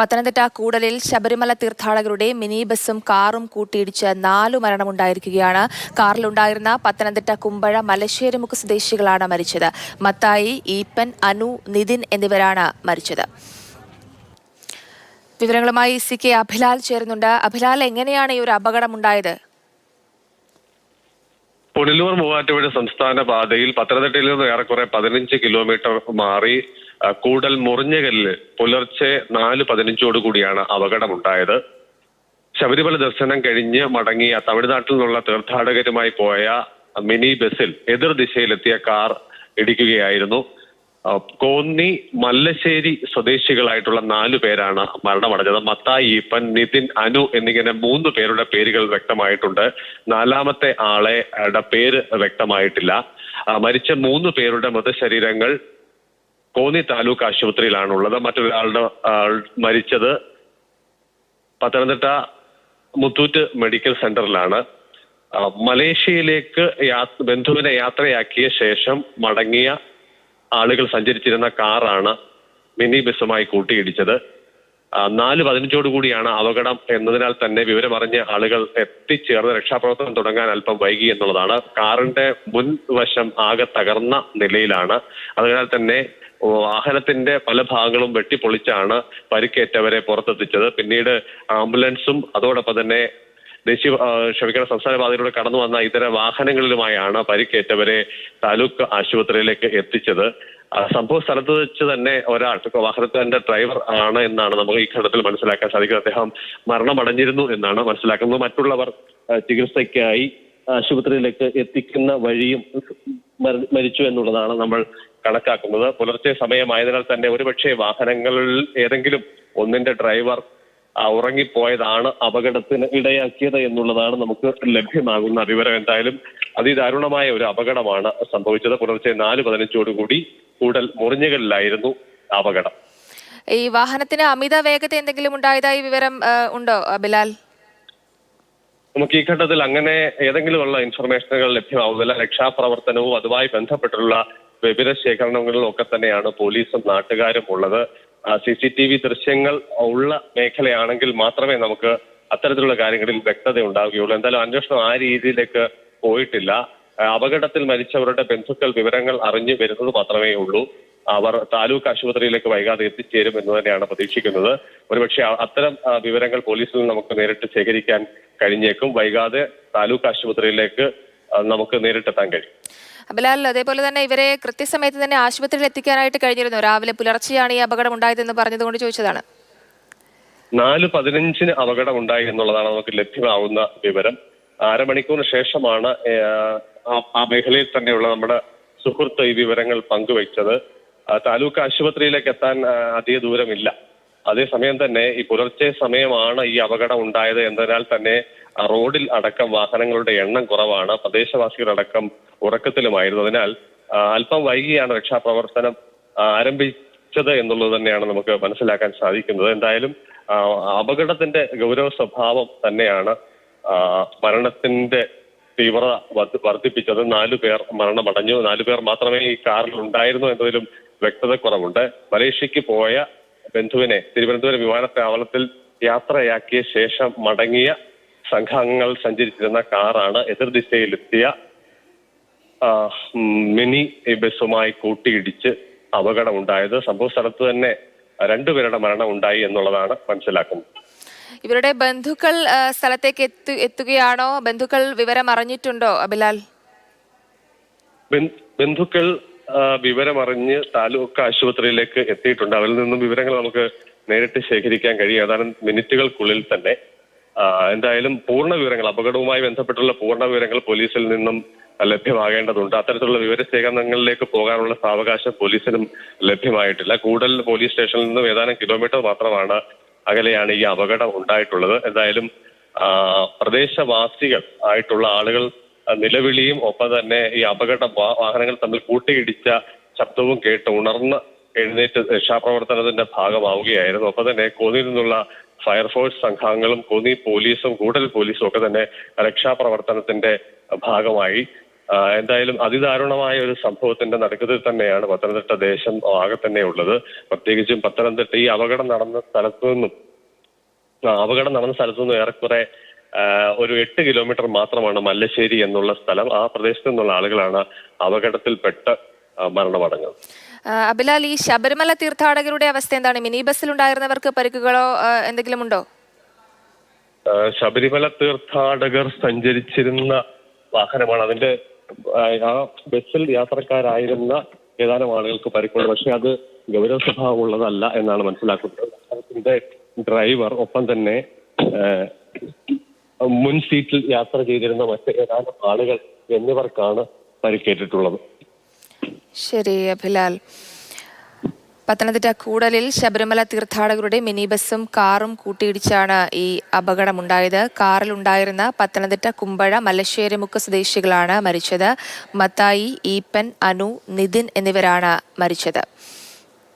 പത്തനംതിട്ട കൂടലിൽ ശബരിമല തീർത്ഥാടകരുടെ മിനി ബസും കാറും കൂട്ടിയിടിച്ച് 4 മരണമുണ്ടായിരിക്കുകയാണ്. കാറിലുണ്ടായിരുന്ന പത്തനംതിട്ട കുമ്പഴ മലശ്ശേരിമുക്ക് സ്വദേശികളാണ് മരിച്ചത്. മത്തായി, ഈപ്പൻ, അനു, നിതിൻ എന്നിവരാണ് മരിച്ചത്. വിവരങ്ങളുമായി CK അഭിലാൽ ചേരുന്നുണ്ട്. അഭിലാൽ, എങ്ങനെയാണ് ഈ ഒരു അപകടമുണ്ടായത്? പുനലൂർ മൂവാറ്റുപുഴ സംസ്ഥാന പാതയിൽ പത്തനംതിട്ടയിൽ നിന്ന് ഏറെക്കുറെ 15 കിലോമീറ്റർ മാറി കൂടൽ മുറിഞ്ഞകല്ലിൽ പുലർച്ചെ 4:15 അപകടമുണ്ടായത്. ശബരിമല ദർശനം കഴിഞ്ഞ് മടങ്ങിയ തമിഴ്നാട്ടിൽ നിന്നുള്ള തീർത്ഥാടകരുമായി പോയ മിനി ബസിൽ എതിർ ദിശയിലെത്തിയ കാർ ഇടിക്കുകയായിരുന്നു. കോന്നി മല്ലശ്ശേരി സ്വദേശികളായിട്ടുള്ള 4 പേരാണ് മരണമടഞ്ഞത്. മത്തായി, ഈപ്പൻ, നിതിൻ, അനു എന്നിങ്ങനെ 3 പേരുടെ പേരുകൾ വ്യക്തമായിട്ടുണ്ട്. 4ാമത്തെ ആളുടെ പേര് വ്യക്തമായിട്ടില്ല. മരിച്ച 3 പേരുടെ മൃതശരീരങ്ങൾ കോന്നി താലൂക്ക് ആശുപത്രിയിലാണുള്ളത്. മറ്റൊരാളുടെ മരിച്ചത് പത്തനംതിട്ട മുത്തൂറ്റ് മെഡിക്കൽ സെന്ററിലാണ്. മലേഷ്യയിലേക്ക് ബന്ധുവിനെ യാത്രയാക്കിയ ശേഷം മടങ്ങിയ ആളുകൾ സഞ്ചരിച്ചിരുന്ന കാറാണ് മിനി ബസുമായി കൂട്ടിയിടിച്ചത്. 4:15 അപകടം എന്നതിനാൽ തന്നെ വിവരമറിഞ്ഞ ആളുകൾ എത്തിച്ചേർന്ന് രക്ഷാപ്രവർത്തനം തുടങ്ങാൻ അല്പം വൈകി എന്നുള്ളതാണ്. കാറിന്റെ മുൻവശം ആകെ തകർന്ന നിലയിലാണ്. അതിനാൽ തന്നെ വാഹനത്തിന്റെ പല ഭാഗങ്ങളും വെട്ടിപ്പൊളിച്ചാണ് പരിക്കേറ്റവരെ പുറത്തെത്തിച്ചത്. പിന്നീട് ആംബുലൻസും അതോടൊപ്പം തന്നെ സംസ്ഥാന പാതയിലൂടെ കടന്നു വന്ന ഇതര വാഹനങ്ങളിലുമായാണ് പരിക്കേറ്റവരെ താലൂക്ക് ആശുപത്രിയിലേക്ക് എത്തിച്ചത്. സംഭവ സ്ഥലത്ത് വെച്ച് തന്നെ ഒരാൾ വാഹനത്തിന്റെ ഡ്രൈവർ ആണ് എന്നാണ് നമുക്ക് ഈ ഘട്ടത്തിൽ മനസ്സിലാക്കാൻ സാധിക്കുന്നത്. അദ്ദേഹം മരണമടഞ്ഞിരുന്നു എന്നാണ് മനസ്സിലാക്കുന്നത്. മറ്റുള്ളവർ ചികിത്സയ്ക്കായി ആശുപത്രിയിലേക്ക് എത്തിക്കുന്ന വഴിയും മരിച്ചു എന്നുള്ളതാണ് നമ്മൾ കണക്കാക്കുന്നത്. പുലർച്ചെ സമയമായതിനാൽ തന്നെ ഒരുപക്ഷെ വാഹനങ്ങളിൽ ഏതെങ്കിലും ഒന്നിന്റെ ഡ്രൈവർ ഉറങ്ങിപ്പോയതാണ് അപകടത്തിന് ഇടയാക്കിയത് എന്നുള്ളതാണ് നമുക്ക് ലഭ്യമാകുന്ന വിവരം. എന്തായാലും അതിദാരുണമായ ഒരു അപകടമാണ് സംഭവിച്ചത്. പുലർച്ചെ 4:15 കൂടൽ മുറിഞ്ഞകലിലായിരുന്നു അപകടം. ഈ വാഹനത്തിന് അമിത വേഗത എന്തെങ്കിലും ഉണ്ടായതായി വിവരം ഉണ്ടോ ബിലാൽ? നമുക്ക് ഈ ഘട്ടത്തിൽ അങ്ങനെ ഏതെങ്കിലുമുള്ള ഇൻഫർമേഷനുകൾ ലഭ്യമാവുന്നില്ല. രക്ഷാപ്രവർത്തനവും അതുമായി ബന്ധപ്പെട്ടുള്ള വിവരശേഖരണങ്ങളിലും ഒക്കെ തന്നെയാണ് പോലീസും നാട്ടുകാരും ഉള്ളത്. CCTV ദൃശ്യങ്ങൾ ഉള്ള മേഖലയാണെങ്കിൽ മാത്രമേ നമുക്ക് അത്തരത്തിലുള്ള കാര്യങ്ങളിൽ വ്യക്തത ഉണ്ടാവുകയുള്ളൂ. എന്തായാലും അന്വേഷണം ആ രീതിയിലേക്ക് പോയിട്ടില്ല. അപകടത്തിൽ മരിച്ചവരുടെ ബന്ധുക്കൾ വിവരങ്ങൾ അറിഞ്ഞു വരുന്നത് മാത്രമേ ഉള്ളൂ. അവർ താലൂക്ക് ആശുപത്രിയിലേക്ക് വൈകാതെ എത്തിച്ചേരും എന്ന് തന്നെയാണ് പ്രതീക്ഷിക്കുന്നത്. ഒരുപക്ഷെ അത്തരം വിവരങ്ങൾ പോലീസിൽ നമുക്ക് നേരിട്ട് ശേഖരിക്കാൻ കഴിഞ്ഞേക്കും. വൈകാതെ താലൂക്ക് ആശുപത്രിയിലേക്ക് നമുക്ക് നേരിട്ടെത്താൻ കഴിയും. ബിലാൽ, അതേപോലെ തന്നെ ഇവരെ കൃത്യസമയത്ത് തന്നെ ആശുപത്രിയിൽ എത്തിക്കാനായിട്ട് കഴിഞ്ഞിരുന്നു. രാവിലെ പുലർച്ചെയാണ് ഈ അപകടം ഉണ്ടായതെന്ന് പറഞ്ഞതുകൊണ്ട് ചോദിച്ചതാണ്. 4:15 അപകടം ഉണ്ടായി എന്നുള്ളതാണ് നമുക്ക് ലഭ്യമാവുന്ന വിവരം. അരമണിക്കൂറിന് ശേഷമാണ് ആ മേഖലയിൽ തന്നെയുള്ള നമ്മുടെ സുഹൃത്ത് ഈ വിവരങ്ങൾ പങ്കുവച്ചത്. താലൂക്ക് ആശുപത്രിയിലേക്ക് എത്താൻ അധിക ദൂരമില്ല. അതേസമയം തന്നെ ഈ പുലർച്ചെ സമയമാണ് ഈ അപകടം ഉണ്ടായത് എന്നതിനാൽ തന്നെ റോഡിൽ അടക്കം വാഹനങ്ങളുടെ എണ്ണം കുറവാണ്. പ്രദേശവാസികളടക്കം ഉറക്കത്തിലുമായിരുന്നു. അതിനാൽ അല്പം വൈകിയാണ് രക്ഷാപ്രവർത്തനം ആരംഭിച്ചത് എന്നുള്ളത് തന്നെയാണ് നമുക്ക് മനസ്സിലാക്കാൻ സാധിക്കുന്നത്. എന്തായാലും അപകടത്തിന്റെ ഗൗരവ സ്വഭാവം തന്നെയാണ് മരണത്തിന്റെ തീവ്രത വർദ്ധിപ്പിച്ചത്. 4 പേർ മരണമടഞ്ഞു. 4 പേർ മാത്രമേ ഈ കാറിൽ ഉണ്ടായിരുന്നു എന്നതിലും വ്യക്തത കുറവുണ്ട്. മലേഷ്യക്ക് പോയ ബന്ധുവിനെ തിരുവനന്തപുരം വിമാനത്താവളത്തിൽ യാത്രയാക്കിയ ശേഷം മടങ്ങിയ സംഘങ്ങൾ സഞ്ചരിച്ചിരുന്ന കാറാണ് എതിർദിശയിലെത്തിയ മിനി ബസുമായി കൂട്ടിയിടിച്ച് അപകടമുണ്ടായത്. സംഭവ സ്ഥലത്ത് തന്നെ 2 പേരുടെ മരണം ഉണ്ടായി എന്നുള്ളതാണ് മനസ്സിലാക്കുന്നത്. ഇവരുടെ ബന്ധുക്കൾ സ്ഥലത്തേക്ക് എത്തുകയാണോ? ബന്ധുക്കൾ വിവരം അറിഞ്ഞിട്ടുണ്ടോ ബിലാൽ? ബന്ധുക്കൾ വിവരമറിഞ്ഞ് താലൂക്ക് ആശുപത്രിയിലേക്ക് എത്തിയിട്ടുണ്ട്. അവരിൽ നിന്നും വിവരങ്ങൾ നമുക്ക് നേരിട്ട് ശേഖരിക്കാൻ കഴിയും. ഏതാനും മിനിറ്റുകൾക്കുള്ളിൽ തന്നെ. എന്തായാലും പൂർണ്ണ വിവരങ്ങൾ, അപകടവുമായി ബന്ധപ്പെട്ടുള്ള പൂർണ്ണ വിവരങ്ങൾ പോലീസിൽ നിന്നും ലഭ്യമാകേണ്ടതുണ്ട്. അത്തരത്തിലുള്ള വിവരശേഖരണങ്ങളിലേക്ക് പോകാനുള്ള സാവകാശം പോലീസിനും ലഭ്യമായിട്ടില്ല. കൂടൽ പോലീസ് സ്റ്റേഷനിൽ നിന്നും ഏതാനും കിലോമീറ്റർ മാത്രമാണ് അകലെയാണ് ഈ അപകടം ഉണ്ടായിട്ടുള്ളത്. എന്തായാലും പ്രദേശവാസികൾ ആയിട്ടുള്ള ആളുകൾ നിലവിളിയും ഒപ്പം തന്നെ ഈ അപകട വാഹനങ്ങൾ തമ്മിൽ കൂട്ടിയിടിച്ച ശബ്ദവും കേട്ട് ഉണർന്ന് എഴുന്നേറ്റ് രക്ഷാപ്രവർത്തനത്തിന്റെ ഭാഗമാവുകയായിരുന്നു. ഒപ്പം തന്നെ കോന്നിയിൽ നിന്നുള്ള ഫയർഫോഴ്സ് സംഘങ്ങളും കോന്നി പോലീസും കൂടൽ പോലീസും ഒക്കെ തന്നെ രക്ഷാപ്രവർത്തനത്തിന്റെ ഭാഗമായി എന്തായാലും അതിദാരുണമായ ഒരു സംഭവത്തിന്റെ നടുക്കത്തിൽ തന്നെയാണ് പത്തനംതിട്ട ദേശം ആകെ തന്നെ ഉള്ളത്. പ്രത്യേകിച്ചും പത്തനംതിട്ട ഈ അപകടം നടന്ന സ്ഥലത്തു നിന്നും ഏറെക്കുറെ ഒരു 8 കിലോമീറ്റർ മാത്രമാണ് മല്ലശ്ശേരി എന്നുള്ള സ്ഥലം. ആ പ്രദേശത്തു നിന്നുള്ള ആളുകളാണ് അപകടത്തിൽപ്പെട്ട് മരണമടഞ്ഞത്. അബിലാൽ, ഈ ശബരിമല തീർത്ഥാടകരുടെ അവസ്ഥ എന്താണ്? മിനി ബസ്സിലുണ്ടായിരുന്നവർക്ക് പരിക്കുകളോ എന്തെങ്കിലും ഉണ്ടോ? ശബരിമല തീർത്ഥാടകർ സഞ്ചരിച്ചിരുന്ന വാഹനമാണ്. അതിന്റെ ആ ബസ്സിൽ യാത്രക്കാരായിരുന്ന ഏതാനും ആളുകൾക്ക് പരിക്കുണ്ട്. പക്ഷെ അത് ഗൗരവ സ്വഭാവമുള്ളതല്ല എന്നാണ് മനസ്സിലാക്കുന്നത്. വാഹനത്തിന്റെ ഡ്രൈവർ, ഒപ്പം തന്നെ മുൻ സീറ്റിൽ യാത്ര ചെയ്തിരുന്ന മറ്റ് ഏതാനും ആളുകൾ എന്നിവർക്കാണ് പരിക്കേറ്റിട്ടുള്ളത്. ശരി അഭിലാൽ. പത്തനംതിട്ട കൂടലിൽ ശബരിമല തീർത്ഥാടകരുടെ മിനി ബസ്സും കാറും കൂട്ടിയിടിച്ചാണ് ഈ അപകടമുണ്ടായത്. കാറിലുണ്ടായിരുന്ന പത്തനംതിട്ട കുമ്പഴ മലശ്ശേരിമുക്ക് സ്വദേശികളാണ് മരിച്ചത്. മത്തായി, ഈപ്പൻ, അനു, നിതിൻ എന്നിവരാണ് മരിച്ചത്.